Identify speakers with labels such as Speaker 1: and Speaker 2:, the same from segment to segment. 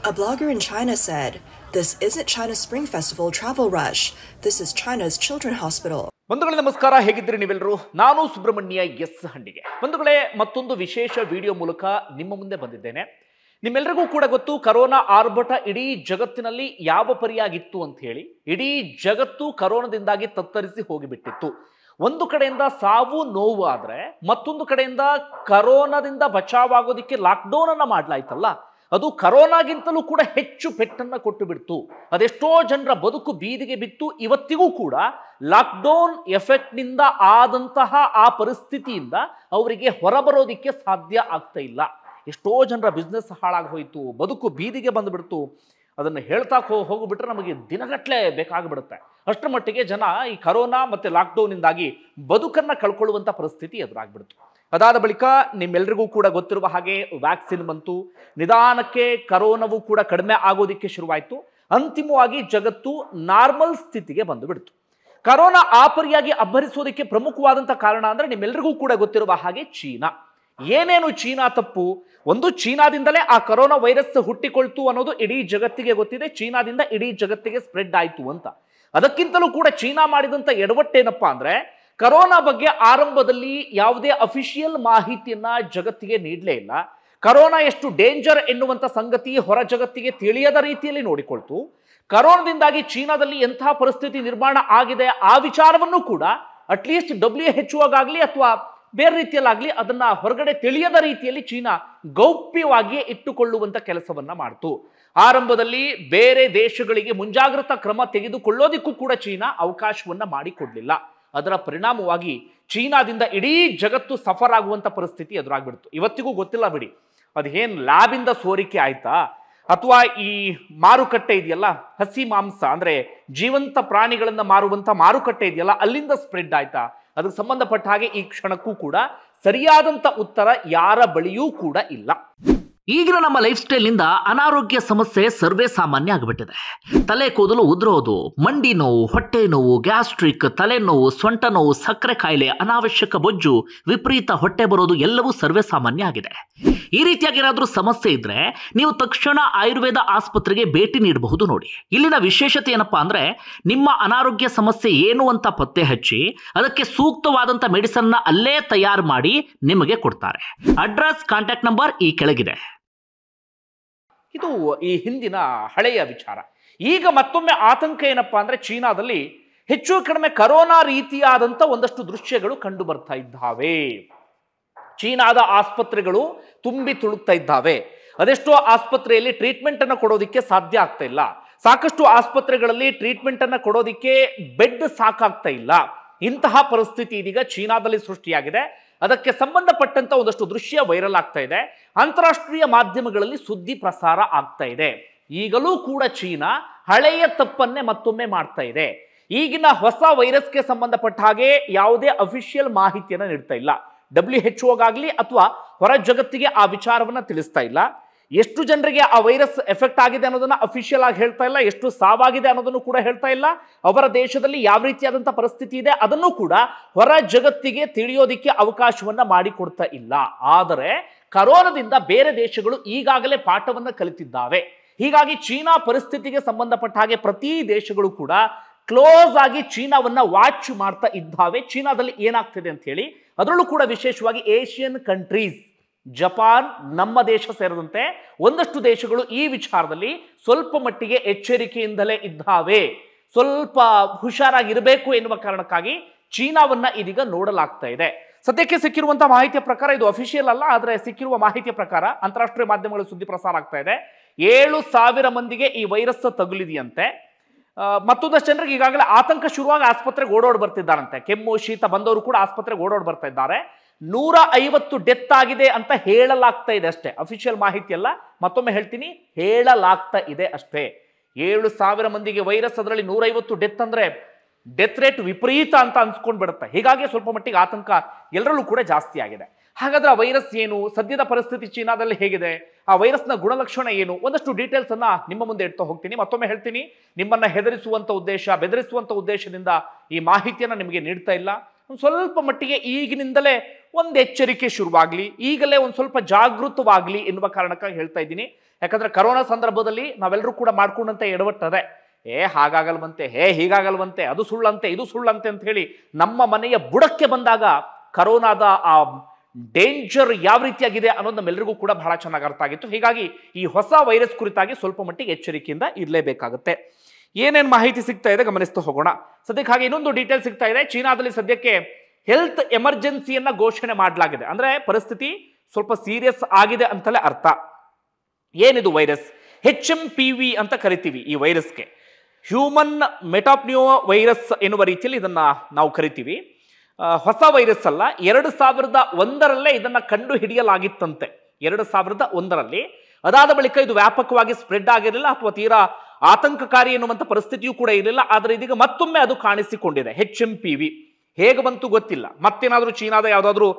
Speaker 1: A blogger in China said, "This isn't China's Spring Festival travel rush. This is China's Children's Hospital."
Speaker 2: ಬಂಧುಗಳೇ ನಮಸ್ಕಾರ, ಹೇಗಿದ್ದೀರಿ ನೀವೆಲ್ಲರೂ? ನಾನು Subrahmanya S ಹಂಡಿಗೆ. ಬಂಧುಗಳೇ, ಮತ್ತೊಂದು ವಿಶೇಷ ವಿಡಿಯೋ ಮೂಲಕ ನಿಮ್ಮ ಮುಂದೆ ಬಂದಿದ್ದೇನೆ. ನಿಮ್ಮೆಲ್ಲರಿಗೂ ಕೂಡ ಗೊತ್ತು, ಕರೋನಾ ಆರ್ಭಟ ಇಡೀ ಜಗತ್ತಿನಲ್ಲಿ ಯಾವ ಪರಿಯಾಗಿತ್ತು ಅಂತ ಹೇಳಿ. ಇಡೀ ಜಗತ್ತು ಕರೋನಾದಿಂದಾಗಿ ತತ್ತರಿಸಿ ಹೋಗಿಬಿಟ್ಟಿತ್ತು. ಒಂದು ಕಡೆಯಿಂದ ಸಾವು ನೋವು ಆದ್ರೆ, ಮತ್ತೊಂದು ಕಡೆಯಿಂದ ಕರೋನಾದಿಂದ ಬಚಾವಾಗೋದಿಕ್ಕೆ ಲಾಕ್ಡೌನ್ ಅನ್ನ ಮಾಡ್ಲಾಯ್ತಲ್ಲ, ಅದು ಕರೋನಾಗಿಂತಲೂ ಕೂಡ ಹೆಚ್ಚು ಪೆಟ್ಟನ್ನ ಕೊಟ್ಟು ಬಿಡ್ತು. ಅದೆಷ್ಟೋ ಜನರ ಬದುಕು ಬೀದಿಗೆ ಬಿತ್ತು. ಇವತ್ತಿಗೂ ಕೂಡ ಲಾಕ್ಡೌನ್ ಎಫೆಕ್ಟ್ ನಿಂದ ಆದಂತಹ ಆ ಪರಿಸ್ಥಿತಿಯಿಂದ ಅವರಿಗೆ ಹೊರಬರೋದಿಕ್ಕೆ ಸಾಧ್ಯ ಆಗ್ತಾ ಇಲ್ಲ. ಎಷ್ಟೋ ಜನರ ಬಿಸ್ನೆಸ್ ಹಾಳಾಗಿ ಹೋಯಿತು, ಬದುಕು ಬೀದಿಗೆ ಬಂದುಬಿಡ್ತು. ಅದನ್ನು ಹೇಳ್ತಾ ಹೋಗ್ಬಿಟ್ರೆ ನಮಗೆ ದಿನಗಟ್ಟಲೆ ಬೇಕಾಗ್ಬಿಡುತ್ತೆ. ಅಷ್ಟರ ಮಟ್ಟಿಗೆ ಜನ ಈ ಕರೋನಾ ಮತ್ತೆ ಲಾಕ್ಡೌನ್ನಿಂದಾಗಿ ಬದುಕನ್ನ ಕಳ್ಕೊಳ್ಳುವಂಥ ಪರಿಸ್ಥಿತಿ ಎದುರಾಗ್ಬಿಡ್ತು. ಅದಾದ ಬಳಿಕ ನಿಮ್ಮೆಲ್ಲರಿಗೂ ಕೂಡ ಗೊತ್ತಿರುವ ಹಾಗೆ ವ್ಯಾಕ್ಸಿನ್ ಬಂತು. ನಿಧಾನಕ್ಕೆ ಕರೋನಾವು ಕೂಡ ಕಡಿಮೆ ಆಗೋದಿಕ್ಕೆ ಶುರುವಾಯಿತು. ಅಂತಿಮವಾಗಿ ಜಗತ್ತು ನಾರ್ಮಲ್ ಸ್ಥಿತಿಗೆ ಬಂದು ಬಿಡ್ತು. ಕರೋನಾ ಆಪರಿಯಾಗಿ ಅಬ್ಬರಿಸೋದಕ್ಕೆ ಪ್ರಮುಖವಾದಂಥ ಕಾರಣ ಅಂದರೆ ನಿಮ್ಮೆಲ್ಲರಿಗೂ ಕೂಡ ಗೊತ್ತಿರುವ ಹಾಗೆ ಚೀನಾ. ಏನೇನು ಚೀನಾ ತಪ್ಪು? ಒಂದು, ಚೀನಾದಿಂದಲೇ ಆ ಕರೋನಾ ವೈರಸ್ ಹುಟ್ಟಿಕೊಳ್ತು ಅನ್ನೋದು ಇಡೀ ಜಗತ್ತಿಗೆ ಗೊತ್ತಿದೆ. ಚೀನಾದಿಂದ ಇಡೀ ಜಗತ್ತಿಗೆ ಸ್ಪ್ರೆಡ್ ಆಯಿತು ಅಂತ. ಅದಕ್ಕಿಂತಲೂ ಕೂಡ ಚೀನಾ ಮಾಡಿದಂಥ ಎಡವಟ್ಟೇನಪ್ಪಾ ಅಂದ್ರೆ, ಕರೋನಾ ಬಗ್ಗೆ ಆರಂಭದಲ್ಲಿ ಯಾವುದೇ ಅಫಿಷಿಯಲ್ ಮಾಹಿತಿಯನ್ನ ಜಗತ್ತಿಗೆ ನೀಡಲೇ ಇಲ್ಲ. ಕರೋನಾ ಎಷ್ಟು ಡೇಂಜರ್ ಎನ್ನುವಂಥ ಸಂಗತಿ ಹೊರ ಜಗತ್ತಿಗೆ ತಿಳಿಯದ ರೀತಿಯಲ್ಲಿ ನೋಡಿಕೊಳ್ತು. ಕರೋನಾದಿಂದಾಗಿ ಚೀನಾದಲ್ಲಿ ಎಂತಹ ಪರಿಸ್ಥಿತಿ ನಿರ್ಮಾಣ ಆಗಿದೆ ಆ ವಿಚಾರವನ್ನು ಕೂಡ ಅಟ್ಲೀಸ್ಟ್ WHO ಆಗಲಿ ಅಥವಾ ಬೇರೆ ರೀತಿಯಲ್ಲಾಗಲಿ ಅದನ್ನ ಹೊರಗಡೆ ತಿಳಿಯದ ರೀತಿಯಲ್ಲಿ ಚೀನಾ ಗೌಪ್ಯವಾಗಿಯೇ ಇಟ್ಟುಕೊಳ್ಳುವಂತ ಕೆಲಸವನ್ನ ಮಾಡ್ತು. ಆರಂಭದಲ್ಲಿ ಬೇರೆ ದೇಶಗಳಿಗೆ ಮುಂಜಾಗ್ರತಾ ಕ್ರಮ ತೆಗೆದುಕೊಳ್ಳೋದಿಕ್ಕೂ ಕೂಡ ಚೀನಾ ಅವಕಾಶವನ್ನ ಮಾಡಿಕೊಡ್ಲಿಲ್ಲ. ಅದರ ಪರಿಣಾಮವಾಗಿ ಚೀನಾದಿಂದ ಇಡೀ ಜಗತ್ತು ಸಫರ್ ಆಗುವಂತ ಪರಿಸ್ಥಿತಿ ಎದುರಾಗ್ಬಿಡ್ತು. ಇವತ್ತಿಗೂ ಗೊತ್ತಿಲ್ಲ ಬಿಡಿ, ಅದೇನ್ ಲ್ಯಾಬಿಂದ ಸೋರಿಕೆ ಆಯ್ತಾ ಅಥವಾ ಈ ಮಾರುಕಟ್ಟೆ ಇದೆಯಲ್ಲ, ಹಸಿ ಮಾಂಸ ಅಂದ್ರೆ ಜೀವಂತ ಪ್ರಾಣಿಗಳನ್ನ ಮಾರುವಂತ ಮಾರುಕಟ್ಟೆ ಇದೆಯಲ್ಲ, ಅಲ್ಲಿಂದ ಸ್ಪ್ರೆಡ್ ಆಯ್ತಾ? ಅದಕ್ಕೆ ಸಂಬಂಧಪಟ್ಟ ಹಾಗೆ ಈ ಕ್ಷಣಕ್ಕೂ ಕೂಡ ಸರಿಯಾದಂತ ಉತ್ತರ ಯಾರ ಬಳಿಯೂ ಕೂಡ ಇಲ್ಲ.
Speaker 3: ಈಗಿನ ನಮ್ಮ ಲೈಫ್ ಸ್ಟೈಲ್ನಿಂದ ಅನಾರೋಗ್ಯ ಸಮಸ್ಯೆ ಸರ್ವೇ ಸಾಮಾನ್ಯ ಆಗಿಬಿಟ್ಟಿದೆ. ತಲೆ ಕೂದಲು ಉದುರೋದು, ಮಂಡಿ ನೋವು, ಹೊಟ್ಟೆ ನೋವು, ಗ್ಯಾಸ್ಟ್ರಿಕ್, ತಲೆನೋವು, ಸೊಂಟ ನೋವು, ಸಕ್ಕರೆ ಕಾಯಿಲೆ, ಅನಾವಶ್ಯಕ ಬೊಜ್ಜು, ವಿಪರೀತ ಹೊಟ್ಟೆ ಬರೋದು ಎಲ್ಲವೂ ಸರ್ವೇ ಸಾಮಾನ್ಯ ಆಗಿದೆ. ಈ ರೀತಿಯಾಗಿ ಏನಾದರೂ ಸಮಸ್ಯೆ ಇದ್ರೆ ನೀವು ತಕ್ಷಣ ಆಯುರ್ವೇದ ಆಸ್ಪತ್ರೆಗೆ ಭೇಟಿ ನೀಡಬಹುದು. ನೋಡಿ, ಇಲ್ಲಿನ ವಿಶೇಷತೆ ಏನಪ್ಪಾ ಅಂದ್ರೆ, ನಿಮ್ಮ ಅನಾರೋಗ್ಯ ಸಮಸ್ಯೆ ಏನು ಅಂತ ಪತ್ತೆ ಹಚ್ಚಿ ಅದಕ್ಕೆ ಸೂಕ್ತವಾದಂಥ ಮೆಡಿಸನ್ನ ಅಲ್ಲೇ ತಯಾರು ಮಾಡಿ ನಿಮಗೆ ಕೊಡ್ತಾರೆ. ಅಡ್ರೆಸ್, ಕಾಂಟ್ಯಾಕ್ಟ್ ನಂಬರ್ ಈ ಕೆಳಗಿದೆ.
Speaker 2: ಇದು ಈ ಹಿಂದಿನ ಹಳೆಯ ವಿಚಾರ. ಈಗ ಮತ್ತೊಮ್ಮೆ ಆತಂಕ ಏನಪ್ಪಾ ಅಂದ್ರೆ, ಚೀನಾದಲ್ಲಿ ಹೆಚ್ಚು ಕಡಿಮೆ ಕರೋನಾ ರೀತಿಯಾದಂಥ ಒಂದಷ್ಟು ದೃಶ್ಯಗಳು ಕಂಡು ಬರ್ತಾ ಇದ್ದಾವೆ. ಚೀನಾದ ಆಸ್ಪತ್ರೆಗಳು ತುಂಬಿ ತುಳುಕ್ತಾ ಇದ್ದಾವೆ. ಅದೆಷ್ಟೋ ಆಸ್ಪತ್ರೆಯಲ್ಲಿ ಟ್ರೀಟ್ಮೆಂಟ್ ಅನ್ನು ಕೊಡೋದಿಕ್ಕೆ ಸಾಧ್ಯ ಆಗ್ತಾ ಇಲ್ಲ. ಸಾಕಷ್ಟು ಆಸ್ಪತ್ರೆಗಳಲ್ಲಿ ಟ್ರೀಟ್ಮೆಂಟ್ ಅನ್ನು ಕೊಡೋದಿಕ್ಕೆ ಬೆಡ್ ಸಾಕಾಗ್ತಾ ಇಲ್ಲ. ಇಂತಹ ಪರಿಸ್ಥಿತಿ ಇದೀಗ ಚೀನಾದಲ್ಲಿ ಸೃಷ್ಟಿಯಾಗಿದೆ. ಅದಕ್ಕೆ ಸಂಬಂಧಪಟ್ಟಂತ ಒಂದಷ್ಟು ದೃಶ್ಯ ವೈರಲ್ ಆಗ್ತಾ ಇದೆ. ಅಂತಾರಾಷ್ಟ್ರೀಯ ಮಾಧ್ಯಮಗಳಲ್ಲಿ ಸುದ್ದಿ ಪ್ರಸಾರ ಆಗ್ತಾ ಇದೆ. ಈಗಲೂ ಕೂಡ ಚೀನಾ ಹಳೆಯ ತಪ್ಪನ್ನೇ ಮತ್ತೊಮ್ಮೆ ಮಾಡ್ತಾ ಇದೆ. ಈಗಿನ ಹೊಸ ವೈರಸ್ಗೆ ಸಂಬಂಧಪಟ್ಟ ಹಾಗೆ ಯಾವುದೇ ಅಫಿಷಿಯಲ್ ಮಾಹಿತಿಯನ್ನು ನೀಡ್ತಾ ಇಲ್ಲ. WHO ಆಗಲಿ ಅಥವಾ ಹೊರ ಜಗತ್ತಿಗೆ ಆ ವಿಚಾರವನ್ನ ತಿಳಿಸ್ತಾ ಇಲ್ಲ. ಎಷ್ಟು ಜನರಿಗೆ ಆ ವೈರಸ್ ಎಫೆಕ್ಟ್ ಆಗಿದೆ ಅನ್ನೋದನ್ನ ಅಫಿಷಿಯಲ್ ಆಗಿ ಹೇಳ್ತಾ ಇಲ್ಲ. ಎಷ್ಟು ಸಾವಾಗಿದೆ ಅನ್ನೋದನ್ನು ಕೂಡ ಹೇಳ್ತಾ ಇಲ್ಲ. ಅವರ ದೇಶದಲ್ಲಿ ಯಾವ ರೀತಿಯಾದಂಥ ಪರಿಸ್ಥಿತಿ ಇದೆ ಅದನ್ನು ಕೂಡ ಹೊರ ಜಗತ್ತಿಗೆ ತಿಳಿಯೋದಿಕ್ಕೆ ಅವಕಾಶವನ್ನ ಮಾಡಿಕೊಡ್ತಾ ಇಲ್ಲ. ಆದರೆ ಕರೋನಾದಿಂದ ಬೇರೆ ದೇಶಗಳು ಈಗಾಗಲೇ ಪಾಠವನ್ನ ಕಲಿತಿದ್ದಾವೆ. ಹೀಗಾಗಿ ಚೀನಾ ಪರಿಸ್ಥಿತಿಗೆ ಸಂಬಂಧಪಟ್ಟ ಹಾಗೆ ಪ್ರತಿ ದೇಶಗಳು ಕೂಡ ಕ್ಲೋಸ್ ಆಗಿ ಚೀನಾವನ್ನ ವಾಚ್ ಮಾಡ್ತಾ ಇದ್ದಾವೆ. ಚೀನಾದಲ್ಲಿ ಏನಾಗ್ತಿದೆ ಅಂತ ಹೇಳಿ. ಅದರಲ್ಲೂ ಕೂಡ ವಿಶೇಷವಾಗಿ ಏಷ್ಯನ್ ಕಂಟ್ರೀಸ್, ಜಪಾನ್, ನಮ್ಮ ದೇಶ ಸೇರಿದಂತೆ ಒಂದಷ್ಟು ದೇಶಗಳು ಈ ವಿಚಾರದಲ್ಲಿ ಸ್ವಲ್ಪ ಮಟ್ಟಿಗೆ ಎಚ್ಚರಿಕೆಯಿಂದಲೇ ಇದ್ದಾವೆ. ಸ್ವಲ್ಪ ಹುಷಾರಾಗಿರಬೇಕು ಎನ್ನುವ ಕಾರಣಕ್ಕಾಗಿ ಚೀನಾವನ್ನ ಇದೀಗ ನೋಡಲಾಗ್ತಾ ಇದೆ. ಸದ್ಯಕ್ಕೆ ಸಿಕ್ಕಿರುವಂತಹ ಮಾಹಿತಿಯ ಪ್ರಕಾರ, ಇದು ಅಫಿಷಿಯಲ್ ಅಲ್ಲ, ಆದರೆ ಸಿಕ್ಕಿರುವ ಮಾಹಿತಿಯ ಪ್ರಕಾರ ಅಂತಾರಾಷ್ಟ್ರೀಯ ಮಾಧ್ಯಮಗಳು ಸುದ್ದಿ ಪ್ರಸಾರ ಆಗ್ತಾ ಇದೆ. 7,000 ಮಂದಿಗೆ ಈ ವೈರಸ್ ತಗುಲಿದೆಯಂತೆ. ಮತ್ತೊಂದಷ್ಟು ಜನರಿಗೆ ಈಗಾಗಲೇ ಆತಂಕ ಶುರುವಾಗಿ ಆಸ್ಪತ್ರೆಗೆ ಓಡೋಡ್ ಬರ್ತಿದ್ದಾರಂತೆ. ಕೆಮ್ಮು ಶೀತ ಬಂದವರು ಕೂಡ ಆಸ್ಪತ್ರೆಗೆ ಓಡೋಡ್ ಬರ್ತಾ ಇದ್ದಾರೆ. 150 ಡೆತ್ ಆಗಿದೆ ಅಂತ ಹೇಳಲಾಗ್ತಾ ಇದೆ ಅಷ್ಟೇ, ಅಫಿಷಿಯಲ್ ಮಾಹಿತಿ ಅಲ್ಲ. ಮತ್ತೊಮ್ಮೆ ಹೇಳ್ತೀನಿ, ಹೇಳಲಾಗ್ತಾ ಇದೆ ಅಷ್ಟೇ. 7,000 ಮಂದಿಗೆ ವೈರಸ್, ಅದರಲ್ಲಿ 150 ಡೆತ್ ಅಂದ್ರೆ ಡೆತ್ ರೇಟ್ ವಿಪರೀತ ಅಂತ ಅನ್ಸ್ಕೊಂಡ್ ಬಿಡುತ್ತೆ. ಹೀಗಾಗಿ ಸ್ವಲ್ಪ ಮಟ್ಟಿಗೆ ಆತಂಕ ಎಲ್ಲರಲ್ಲೂ ಕೂಡ ಜಾಸ್ತಿ ಆಗಿದೆ. ಹಾಗಾದ್ರೆ ಆ ವೈರಸ್ ಏನು, ಸದ್ಯದ ಪರಿಸ್ಥಿತಿ ಚೀನಾದಲ್ಲಿ ಹೇಗಿದೆ, ಆ ವೈರಸ್ನ ಗುಣಲಕ್ಷಣ ಏನು, ಒಂದಷ್ಟು ಡೀಟೇಲ್ಸ್ ಅನ್ನ ನಿಮ್ಮ ಮುಂದೆ ಇಡ್ತಾ ಹೋಗ್ತೀನಿ. ಮತ್ತೊಮ್ಮೆ ಹೇಳ್ತೀನಿ, ನಿಮ್ಮನ್ನ ಹೆದರಿಸುವಂತ ಉದ್ದೇಶ, ಬೆದರಿಸುವಂತ ಉದ್ದೇಶದಿಂದ ಈ ಮಾಹಿತಿಯನ್ನ ನಿಮಗೆ ನೀಡ್ತಾ ಇಲ್ಲ. ಸ್ವಲ್ಪ ಮಟ್ಟಿಗೆ ಈಗಿನಿಂದಲೇ ಒಂದು ಎಚ್ಚರಿಕೆ ಶುರುವಾಗ್ಲಿ, ಈಗಲೇ ಒಂದು ಸ್ವಲ್ಪ ಜಾಗೃತವಾಗ್ಲಿ ಎನ್ನುವ ಕಾರಣಕ್ಕಾಗಿ ಹೇಳ್ತಾ ಇದ್ದೀನಿ. ಯಾಕಂದ್ರೆ ಕರೋನಾ ಸಂದರ್ಭದಲ್ಲಿ ನಾವೆಲ್ಲರೂ ಕೂಡ ಮಾಡ್ಕೊಂಡಂತೆ ಎಡವಟ್ಟದೆ, ಹಾಗಾಗಲ್ವಂತೆ, ಹೀಗಾಗಲ್ವಂತೆ, ಅದು ಸುಳ್ಳಂತೆ, ಇದು ಸುಳ್ಳಂತೆ ಅಂತ ಹೇಳಿ ನಮ್ಮ ಮನೆಯ ಬುಡಕ್ಕೆ ಬಂದಾಗ ಕರೋನಾದ ಆ ಡೇಂಜರ್ ಯಾವ ರೀತಿಯಾಗಿದೆ ಅನ್ನೋದು ನಮ್ಮೆಲ್ಲರಿಗೂ ಕೂಡ ಬಹಳ ಚೆನ್ನಾಗಿ ಅರ್ಥ ಆಗಿತ್ತು. ಹೀಗಾಗಿ ಈ ಹೊಸ ವೈರಸ್ ಕುರಿತಾಗಿ ಸ್ವಲ್ಪ ಮಟ್ಟಿಗೆ ಎಚ್ಚರಿಕೆಯಿಂದ ಇರಲೇಬೇಕಾಗುತ್ತೆ. ಏನೇನು ಮಾಹಿತಿ ಸಿಗ್ತಾ ಇದೆ ಗಮನಿಸ್ತಾ ಹೋಗೋಣ. ಸದ್ಯಕ್ಕೆ ಹಾಗೆ ಇನ್ನೊಂದು ಡೀಟೇಲ್ ಸಿಗ್ತಾ ಇದೆ. ಚೀನಾದಲ್ಲಿ ಸದ್ಯಕ್ಕೆ ಹೆಲ್ತ್ ಎಮರ್ಜೆನ್ಸಿಯನ್ನ ಘೋಷಣೆ ಮಾಡಲಾಗಿದೆ. ಅಂದ್ರೆ ಪರಿಸ್ಥಿತಿ ಸ್ವಲ್ಪ ಸೀರಿಯಸ್ ಆಗಿದೆ ಅಂತಲೇ ಅರ್ಥ. ಏನಿದು ವೈರಸ್? HMPV ಅಂತ ಕರಿತೀವಿ ಈ ವೈರಸ್ಗೆ. ಹ್ಯೂಮನ್ ಮೆಟಾಪ್ನಿಯೋ ವೈರಸ್ ಎನ್ನುವ ರೀತಿಯಲ್ಲಿ ಇದನ್ನ ನಾವು ಕರಿತೀವಿ. ಹೊಸ ವೈರಸ್ ಅಲ್ಲ, 2001ರಲ್ಲೇ ಇದನ್ನ ಕಂಡು ಹಿಡಿಯಲಾಗಿತ್ತಂತೆ. 2001ರಲ್ಲಿ. ಅದಾದ ಬಳಿಕ ಇದು ವ್ಯಾಪಕವಾಗಿ ಸ್ಪ್ರೆಡ್ ಆಗಿರಲಿಲ್ಲ ಅಥವಾ ತೀರಾ ಆತಂಕಕಾರಿ ಎನ್ನುವಂಥ ಪರಿಸ್ಥಿತಿಯೂ ಕೂಡ ಇರಲಿಲ್ಲ. ಆದರೆ ಇದೀಗ ಮತ್ತೊಮ್ಮೆ ಅದು ಕಾಣಿಸಿಕೊಂಡಿದೆ. HMPV ಹೇಗೆ ಬಂತು ಗೊತ್ತಿಲ್ಲ. ಮತ್ತೇನಾದರೂ ಚೀನಾದ ಯಾವುದಾದ್ರೂ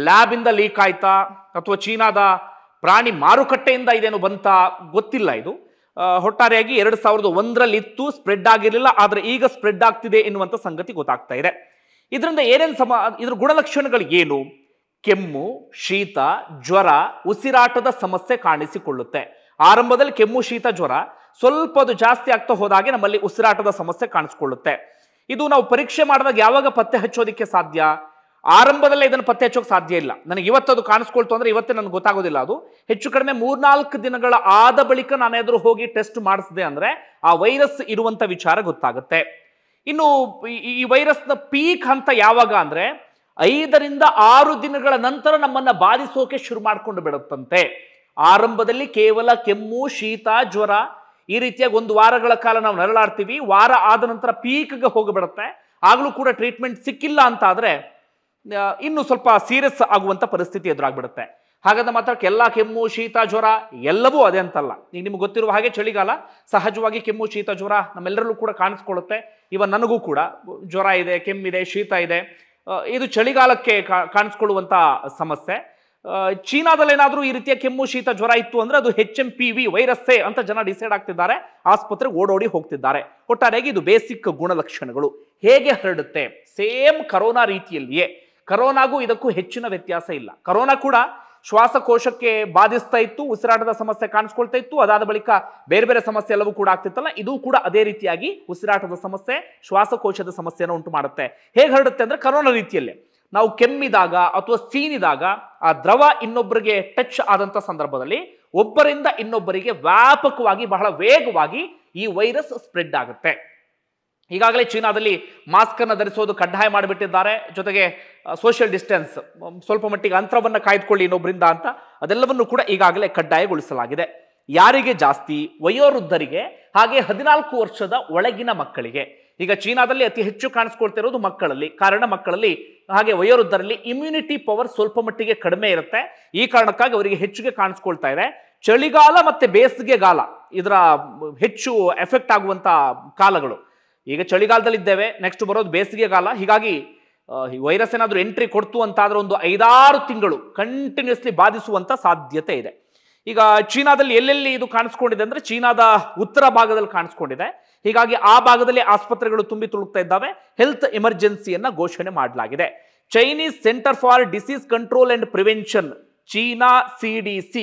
Speaker 2: ಲ್ಯಾಬ್ ಇಂದ ಲೀಕ್ ಆಯ್ತಾ ಅಥವಾ ಚೀನಾದ ಪ್ರಾಣಿ ಮಾರುಕಟ್ಟೆಯಿಂದ ಇದೇನು ಬಂತಾ ಗೊತ್ತಿಲ್ಲ. ಇದು ಒಟ್ಟಾರೆಯಾಗಿ 2001ರಲ್ಲಿ ಇತ್ತು, ಸ್ಪ್ರೆಡ್ ಆಗಿರಲಿಲ್ಲ, ಆದರೆ ಈಗ ಸ್ಪ್ರೆಡ್ ಆಗ್ತಿದೆ ಎನ್ನುವಂಥ ಸಂಗತಿ ಗೊತ್ತಾಗ್ತಾ ಇದೆ. ಇದರಿಂದ ಇದ್ರ ಗುಣಲಕ್ಷಣಗಳು ಏನು? ಕೆಮ್ಮು, ಶೀತ, ಜ್ವರ, ಉಸಿರಾಟದ ಸಮಸ್ಯೆ ಕಾಣಿಸಿಕೊಳ್ಳುತ್ತೆ. ಆರಂಭದಲ್ಲಿ ಕೆಮ್ಮು, ಶೀತ, ಜ್ವರ, ಸ್ವಲ್ಪ ಅದು ಜಾಸ್ತಿ ಆಗ್ತಾ ಹೋದಾಗೆ ನಮ್ಮಲ್ಲಿ ಉಸಿರಾಟದ ಸಮಸ್ಯೆ ಕಾಣಿಸ್ಕೊಳ್ಳುತ್ತೆ. ಇದು ನಾವು ಪರೀಕ್ಷೆ ಮಾಡಿದಾಗ ಯಾವಾಗ ಪತ್ತೆ ಹಚ್ಚೋದಿಕ್ಕೆ ಸಾಧ್ಯ? ಆರಂಭದಲ್ಲೇ ಇದನ್ನು ಪತ್ತೆ ಹಚ್ಚೋಕೆ ಸಾಧ್ಯ ಇಲ್ಲ. ನನಗೆ ಇವತ್ತು ಅದು ಕಾಣಿಸ್ಕೊಳ್ತು ಅಂದ್ರೆ ಇವತ್ತೇ ನನಗೆ ಗೊತ್ತಾಗೋದಿಲ್ಲ. ಅದು ಹೆಚ್ಚು ಕಡಿಮೆ 3-4 ದಿನಗಳ ಆದ ಬಳಿಕ ನಾನೇನಾದ್ರೂ ಹೋಗಿ ಟೆಸ್ಟ್ ಮಾಡಿಸಿದೆ ಅಂದ್ರೆ ಆ ವೈರಸ್ ಇರುವಂತ ವಿಚಾರ ಗೊತ್ತಾಗುತ್ತೆ. ಇನ್ನು ಈ ವೈರಸ್ನ ಪೀಕ್ ಹಂತ ಯಾವಾಗ ಅಂದ್ರೆ 5ರಿಂದ 6 ದಿನಗಳ ನಂತರ ನಮ್ಮನ್ನ ಬಾಧಿಸೋಕೆ ಶುರು ಮಾಡ್ಕೊಂಡು ಬಿಡುತ್ತಂತೆ. ಆರಂಭದಲ್ಲಿ ಕೇವಲ ಕೆಮ್ಮು, ಶೀತ, ಜ್ವರ ಈ ರೀತಿಯಾಗಿ 1 ವಾರಗಳ ಕಾಲ ನಾವು ನರಳಾಡ್ತೀವಿ. ವಾರ ಆದ ನಂತರ ಪೀಕ್ಗೆ ಹೋಗಿಬಿಡುತ್ತೆ. ಆಗ್ಲೂ ಕೂಡ ಟ್ರೀಟ್ಮೆಂಟ್ ಸಿಕ್ಕಿಲ್ಲ ಅಂತ ಆದ್ರೆ ಇನ್ನು ಸ್ವಲ್ಪ ಸೀರಿಯಸ್ ಆಗುವಂತ ಪರಿಸ್ಥಿತಿ ಎದುರಾಗ್ಬಿಡುತ್ತೆ. ಹಾಗಾದ್ರೆ ಮಾತ್ರ ಎಲ್ಲ ಕೆಮ್ಮು, ಶೀತ, ಜ್ವರ ಎಲ್ಲವೂ ಅದೇ ಅಂತಲ್ಲ. ಈಗ ನಿಮ್ಗೆ ಗೊತ್ತಿರುವ ಹಾಗೆ ಚಳಿಗಾಲ, ಸಹಜವಾಗಿ ಕೆಮ್ಮು, ಶೀತ, ಜ್ವರ ನಮ್ಮೆಲ್ಲರಲ್ಲೂ ಕೂಡ ಕಾಣಿಸ್ಕೊಳ್ಳುತ್ತೆ. ಇವನ್ ನನಗೂ ಕೂಡ ಜ್ವರ ಇದೆ, ಕೆಮ್ಮಿದೆ, ಶೀತ ಇದೆ. ಇದು ಚಳಿಗಾಲಕ್ಕೆ ಕಾಣಿಸ್ಕೊಳ್ಳುವಂತ ಸಮಸ್ಯೆ. ಚೀನಾದಲ್ಲಿ ಏನಾದರೂ ಈ ರೀತಿಯ ಕೆಮ್ಮು, ಶೀತ, ಜ್ವರ ಇತ್ತು ಅಂದ್ರೆ ಅದು HMPV ವೈರಸ್ಸೇ ಅಂತ ಜನ ಡಿಸೈಡ್ ಆಗ್ತಿದ್ದಾರೆ, ಆಸ್ಪತ್ರೆಗೆ ಓಡೋಡಿ ಹೋಗ್ತಿದ್ದಾರೆ. ಒಟ್ಟಾರೆಯಾಗಿ ಇದು ಬೇಸಿಕ್ ಗುಣಲಕ್ಷಣಗಳು. ಹೇಗೆ ಹರಡುತ್ತೆ? ಸೇಮ್ ಕರೋನಾ ರೀತಿಯಲ್ಲಿಯೇ. ಕರೋನಾಗೂ ಇದಕ್ಕೂ ಹೆಚ್ಚಿನ ವ್ಯತ್ಯಾಸ ಇಲ್ಲ. ಕರೋನಾ ಕೂಡ ಶ್ವಾಸಕೋಶಕ್ಕೆ ಬಾಧಿಸ್ತಾ ಇತ್ತು, ಉಸಿರಾಟದ ಸಮಸ್ಯೆ ಕಾಣಿಸ್ಕೊಳ್ತಾ ಇತ್ತು, ಅದಾದ ಬಳಿಕ ಬೇರೆ ಬೇರೆ ಸಮಸ್ಯೆ ಎಲ್ಲವೂ ಕೂಡ ಆಗ್ತಿತ್ತಲ್ಲ, ಇದು ಕೂಡ ಅದೇ ರೀತಿಯಾಗಿ ಉಸಿರಾಟದ ಸಮಸ್ಯೆ, ಶ್ವಾಸಕೋಶದ ಸಮಸ್ಯೆಯನ್ನು ಉಂಟು ಮಾಡುತ್ತೆ. ಹೇಗೆ ಹರಡುತ್ತೆ ಅಂದ್ರೆ ಕರೋನಾ ರೀತಿಯಲ್ಲೇ. ನಾವು ಕೆಮ್ಮಿದಾಗ ಅಥವಾ ಸೀನಿದಾಗ ಆ ದ್ರವ ಇನ್ನೊಬ್ಬರಿಗೆ ಟಚ್ ಆದಂತ ಸಂದರ್ಭದಲ್ಲಿ ಒಬ್ಬರಿಂದ ಇನ್ನೊಬ್ಬರಿಗೆ ವ್ಯಾಪಕವಾಗಿ, ಬಹಳ ವೇಗವಾಗಿ ಈ ವೈರಸ್ ಸ್ಪ್ರೆಡ್ ಆಗುತ್ತೆ. ಈಗಾಗಲೇ ಚೀನಾದಲ್ಲಿ ಮಾಸ್ಕ್ ಅನ್ನು ಧರಿಸೋದು ಕಡ್ಡಾಯ ಮಾಡಿಬಿಟ್ಟಿದ್ದಾರೆ. ಜೊತೆಗೆ ಸೋಷಿಯಲ್ ಡಿಸ್ಟೆನ್ಸ್, ಸ್ವಲ್ಪ ಮಟ್ಟಿಗೆ ಅಂತರವನ್ನು ಕಾಯ್ದುಕೊಳ್ಳಿ ಇನ್ನೊಬ್ಬರಿಂದ ಅಂತ, ಅದೆಲ್ಲವನ್ನು ಕೂಡ ಈಗಾಗಲೇ ಕಡ್ಡಾಯಗೊಳಿಸಲಾಗಿದೆ. ಯಾರಿಗೆ ಜಾಸ್ತಿ? ವಯೋವೃದ್ಧರಿಗೆ, ಹಾಗೆ 14 ವರ್ಷದ ಒಳಗಿನ ಮಕ್ಕಳಿಗೆ. ಈಗ ಚೀನಾದಲ್ಲಿ ಅತಿ ಹೆಚ್ಚು ಕಾಣಿಸ್ಕೊಳ್ತಿರೋದು ಮಕ್ಕಳಲ್ಲಿ. ಕಾರಣ ಮಕ್ಕಳಲ್ಲಿ ಹಾಗೆ ವಯೋವೃದ್ಧರಲ್ಲಿ ಇಮ್ಯುನಿಟಿ ಪವರ್ ಸ್ವಲ್ಪ ಮಟ್ಟಿಗೆ ಕಡಿಮೆ ಇರುತ್ತೆ. ಈ ಕಾರಣಕ್ಕಾಗಿ ಅವರಿಗೆ ಹೆಚ್ಚಿಗೆ ಕಾಣಿಸ್ಕೊಳ್ತಾ ಇದೆ. ಚಳಿಗಾಲ ಮತ್ತೆ ಬೇಸಿಗೆಗಾಲ ಇದರ ಹೆಚ್ಚು ಎಫೆಕ್ಟ್ ಆಗುವಂತ ಕಾಲಗಳು. ಈಗ ಚಳಿಗಾಲದಲ್ಲಿ ಇದ್ದೇವೆ, ನೆಕ್ಸ್ಟ್ ಬರೋದು ಬೇಸಿಗೆಗಾಲ. ಹೀಗಾಗಿ ವೈರಸ್ ಏನಾದರೂ ಎಂಟ್ರಿ ಕೊಡ್ತು ಅಂತಾದ್ರೆ ಒಂದು 5-6 ತಿಂಗಳು ಕಂಟಿನ್ಯೂಸ್ಲಿ ಬಾಧಿಸುವಂತ ಸಾಧ್ಯತೆ ಇದೆ. ಈಗ ಚೀನಾದಲ್ಲಿ ಎಲ್ಲೆಲ್ಲಿ ಇದು ಕಾಣಿಸ್ಕೊಂಡಿದೆ ಅಂದ್ರೆ ಚೀನಾದ ಉತ್ತರ ಭಾಗದಲ್ಲಿ ಕಾಣಿಸ್ಕೊಂಡಿದೆ. ಹೀಗಾಗಿ ಆ ಭಾಗದಲ್ಲಿ ಆಸ್ಪತ್ರೆಗಳು ತುಂಬಿ ತುಳುಕ್ತಾ ಇದ್ದಾವೆ. ಹೆಲ್ತ್ ಎಮರ್ಜೆನ್ಸಿಯನ್ನ ಘೋಷಣೆ ಮಾಡಲಾಗಿದೆ. Chinese centre for disease control and prevention, China CDC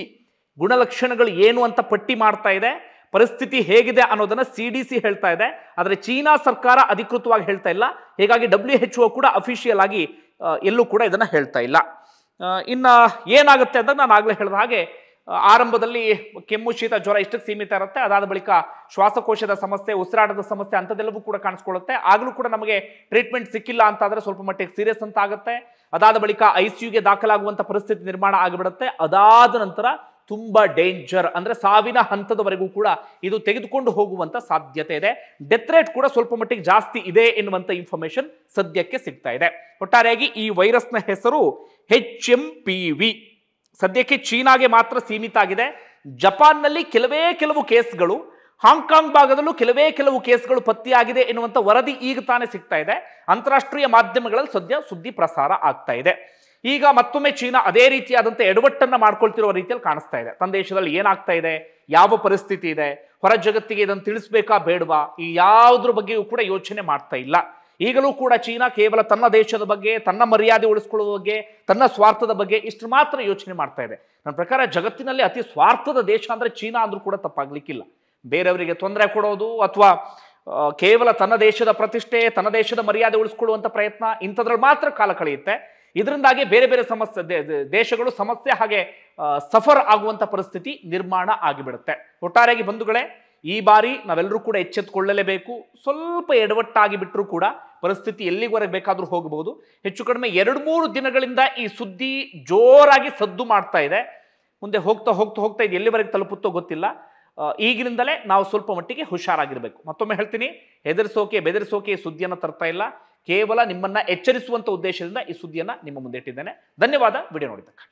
Speaker 2: ಗುಣಲಕ್ಷಣಗಳು ಏನು ಅಂತ ಪಟ್ಟಿ ಮಾಡ್ತಾ ಇದೆ. ಪರಿಸ್ಥಿತಿ ಹೇಗಿದೆ ಅನ್ನೋದನ್ನ CDC ಹೇಳ್ತಾ ಇದೆ. ಆದರೆ ಚೀನಾ ಸರ್ಕಾರ ಅಧಿಕೃತವಾಗಿ ಹೇಳ್ತಾ ಇಲ್ಲ. ಹೀಗಾಗಿ WHO ಕೂಡ ಅಫಿಷಿಯಲ್ ಆಗಿ ಎಲ್ಲೂ ಕೂಡ ಇದನ್ನ ಹೇಳ್ತಾ ಇಲ್ಲ. ಇನ್ನ ಏನಾಗುತ್ತೆ ಅಂತ ನಾನು ಆಗ್ಲೇ ಹೇಳಿದ ಹಾಗೆ ಆರಂಭದಲ್ಲಿ ಕೆಮ್ಮು, ಶೀತ, ಜ್ವರ ಇಷ್ಟಕ್ಕೆ ಸೀಮಿತ ಇರುತ್ತೆ. ಅದಾದ ಬಳಿಕ ಶ್ವಾಸಕೋಶದ ಸಮಸ್ಯೆ, ಉಸಿರಾಟದ ಸಮಸ್ಯೆ ಅಂಥದ್ದೆಲ್ಲವೂ ಕೂಡ ಕಾಣಿಸ್ಕೊಳ್ಳುತ್ತೆ. ಆಗ್ಲೂ ಕೂಡ ನಮಗೆ ಟ್ರೀಟ್ಮೆಂಟ್ ಸಿಕ್ಕಿಲ್ಲ ಅಂತಾದ್ರೆ ಸ್ವಲ್ಪ ಮಟ್ಟಿಗೆ ಸೀರಿಯಸ್ ಅಂತ ಆಗುತ್ತೆ. ಅದಾದ ಬಳಿಕ ICUಗೆ ದಾಖಲಾಗುವಂತ ಪರಿಸ್ಥಿತಿ ನಿರ್ಮಾಣ ಆಗಿಬಿಡುತ್ತೆ. ಅದಾದ ನಂತರ ತುಂಬಾ ಡೇಂಜರ್ ಅಂದ್ರೆ ಸಾವಿನ ಹಂತದವರೆಗೂ ಕೂಡ ಇದು ತೆಗೆದುಕೊಂಡು ಹೋಗುವಂತ ಸಾಧ್ಯತೆ ಇದೆ. ಡೆತ್ ರೇಟ್ ಕೂಡ ಸ್ವಲ್ಪ ಮಟ್ಟಿಗೆ ಜಾಸ್ತಿ ಇದೆ ಎನ್ನುವಂತ ಇನ್ಫಾರ್ಮೇಶನ್ ಸದ್ಯಕ್ಕೆ ಸಿಗ್ತಾ ಇದೆ. ಒಟ್ಟಾರೆಯಾಗಿ ಈ ವೈರಸ್ನ ಹೆಸರು HMPV. ಸದ್ಯಕ್ಕೆ ಚೀನಾಗೆ ಮಾತ್ರ ಸೀಮಿತ ಆಗಿದೆ. ಜಪಾನ್ನಲ್ಲಿ ಕೆಲವು ಕೇಸ್ಗಳು, ಹಾಂಗ್ಕಾಂಗ್ ಭಾಗದಲ್ಲೂ ಕೆಲವು ಕೇಸ್ಗಳು ಪತ್ತೆಯಾಗಿದೆ ಎನ್ನುವಂತ ವರದಿ ಈಗ ತಾನೇ ಸಿಗ್ತಾ ಇದೆ. ಅಂತಾರಾಷ್ಟ್ರೀಯ ಮಾಧ್ಯಮಗಳಲ್ಲಿ ಸದ್ಯ ಸುದ್ದಿ ಪ್ರಸಾರ ಆಗ್ತಾ ಇದೆ. ಈಗ ಮತ್ತೊಮ್ಮೆ ಚೀನಾ ಅದೇ ರೀತಿಯಾದಂಥ ಎಡವಟ್ಟನ್ನ ಮಾಡ್ಕೊಳ್ತಿರುವ ರೀತಿಯಲ್ಲಿ ಕಾಣಿಸ್ತಾ ಇದೆ. ತನ್ನ ದೇಶದಲ್ಲಿ ಏನಾಗ್ತಾ ಇದೆ, ಯಾವ ಪರಿಸ್ಥಿತಿ ಇದೆ, ಹೊರ ಜಗತ್ತಿಗೆ ಇದನ್ನು ತಿಳಿಸ್ಬೇಕಾ ಬೇಡವಾ, ಈ ಯಾವುದ್ರ ಬಗ್ಗೆಯೂ ಕೂಡ ಯೋಚನೆ ಮಾಡ್ತಾ ಇಲ್ಲ. ಈಗಲೂ ಕೂಡ ಚೀನಾ ಕೇವಲ ತನ್ನ ದೇಶದ ಬಗ್ಗೆ, ತನ್ನ ಮರ್ಯಾದೆ ಉಳಿಸ್ಕೊಳ್ಳುವ ಬಗ್ಗೆ, ತನ್ನ ಸ್ವಾರ್ಥದ ಬಗ್ಗೆ ಇಷ್ಟು ಮಾತ್ರ ಯೋಚನೆ ಮಾಡ್ತಾ ಇದೆ. ನನ್ನ ಪ್ರಕಾರ ಜಗತ್ತಿನಲ್ಲಿ ಅತಿ ಸ್ವಾರ್ಥದ ದೇಶ ಅಂದರೆ ಚೀನಾ ಅಂದ್ರೂ ಕೂಡ ತಪ್ಪಾಗ್ಲಿಕ್ಕಿಲ್ಲ. ಬೇರೆಯವರಿಗೆ ತೊಂದರೆ ಕೊಡೋದು ಅಥವಾ ಕೇವಲ ತನ್ನ ದೇಶದ ಪ್ರತಿಷ್ಠೆ, ತನ್ನ ದೇಶದ ಮರ್ಯಾದೆ ಉಳಿಸ್ಕೊಳ್ಳುವಂಥ ಪ್ರಯತ್ನ ಇಂಥದ್ರಲ್ಲಿ ಮಾತ್ರ ಕಾಲ ಕಳೆಯುತ್ತೆ. ಇದರಿಂದಾಗಿ ಬೇರೆ ಬೇರೆ ದೇಶಗಳು ಸಮಸ್ಯೆ ಹಾಗೆ ಸಫರ್ ಆಗುವಂಥ ಪರಿಸ್ಥಿತಿ ನಿರ್ಮಾಣ ಆಗಿಬಿಡುತ್ತೆ. ಒಟ್ಟಾರೆಯಾಗಿ ಬಂಧುಗಳೇ, ಈ ಬಾರಿ ನಾವೆಲ್ಲರೂ ಕೂಡ ಎಚ್ಚೆತ್ತುಕೊಳ್ಳಲೇಬೇಕು. ಸ್ವಲ್ಪ ಎಡವಟ್ಟಾಗಿ ಬಿಟ್ಟರೂ ಕೂಡ ಪರಿಸ್ಥಿತಿ ಎಲ್ಲಿವರೆಗೆ ಬೇಕಾದರೂ ಹೋಗಬಹುದು. ಹೆಚ್ಚು ಕಡಿಮೆ 2-3 ದಿನಗಳಿಂದ ಈ ಸುದ್ದಿ ಜೋರಾಗಿ ಸದ್ದು ಮಾಡ್ತಾ ಇದೆ. ಮುಂದೆ ಹೋಗ್ತಾ ಹೋಗ್ತಾ ಹೋಗ್ತಾ ಇದು ಎಲ್ಲಿವರೆಗೆ ತಲುಪುತ್ತೋ ಗೊತ್ತಿಲ್ಲ. ಈಗಿನಿಂದಲೇ ನಾವು ಸ್ವಲ್ಪ ಮಟ್ಟಿಗೆ ಹುಷಾರಾಗಿರಬೇಕು. ಮತ್ತೊಮ್ಮೆ ಹೇಳ್ತೀನಿ, ಹೆದರಿಸೋಕೆ ಬೆದರಿಸೋಕೆ ಈ ಸುದ್ದಿಯನ್ನು ತರ್ತಾ ಇಲ್ಲ. ಕೇವಲ ನಿಮ್ಮನ್ನ ಎಚ್ಚರಿಸುವಂಥ ಉದ್ದೇಶದಿಂದ ಈ ಸುದ್ದಿಯನ್ನು ನಿಮ್ಮ ಮುಂದೆ ಇಟ್ಟಿದ್ದೇನೆ. ಧನ್ಯವಾದ ವಿಡಿಯೋ ನೋಡಿದ್ದಕ್ಕಾಗಿ.